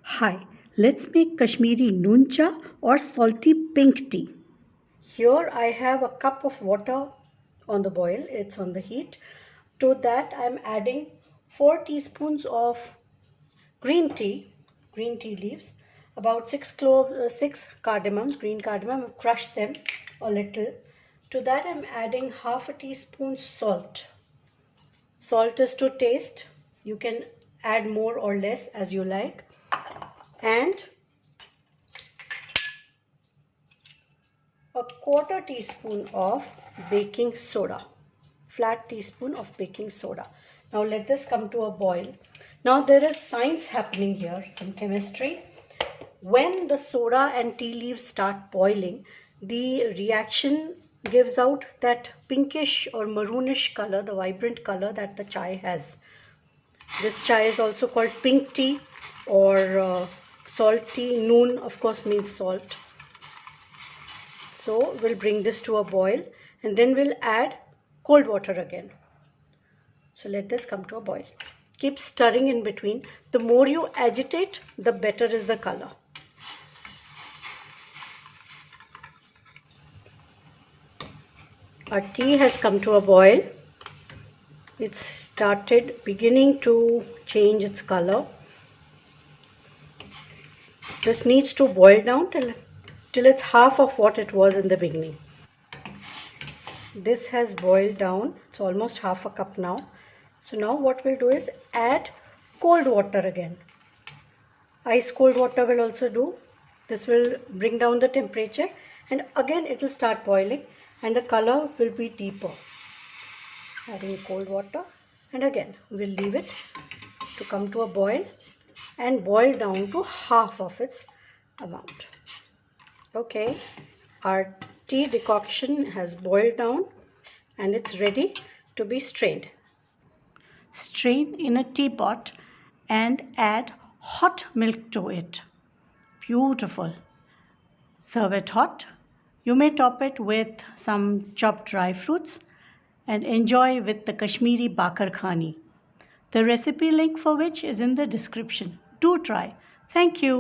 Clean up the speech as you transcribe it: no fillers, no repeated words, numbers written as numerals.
Hi, let's make Kashmiri noon cha or salty pink tea. Here I have a cup of water on the boil, it's on the heat. To that I'm adding 4 teaspoons of green tea leaves, about 6 cardamoms, green cardamom, crush them a little. To that I'm adding half a teaspoon salt. Salt is to taste. You can add more or less as you like. And a quarter teaspoon of baking soda, flat teaspoon of baking soda. Now let this come to a boil. Now there is science happening here, some chemistry. When the soda and tea leaves start boiling, the reaction gives out that pinkish or maroonish color, the vibrant color that the chai has. This chai is also called pink tea or salt tea. Noon of course means salt. So we'll bring this to a boil and then we'll add cold water again. So let this come to a boil. Keep stirring in between. The more you agitate, the better is the color. Our tea has come to a boil. It's started beginning to change its color. This needs to boil down till it's half of what it was in the beginning. This has boiled down. It's almost half a cup now. So now what we'll do is add cold water again. Ice cold water will also do. This will bring down the temperature and again it will start boiling and the color will be deeper. Adding cold water and again we'll leave it to come to a boil and boil down to half of its amount. Okay, our tea decoction has boiled down and it's ready to be strained. Strain in a teapot and add hot milk to it. Beautiful. Serve it hot. You may top it with some chopped dry fruits and enjoy with the Kashmiri bakar khani. The recipe link for which is in the description. Do try. Thank you.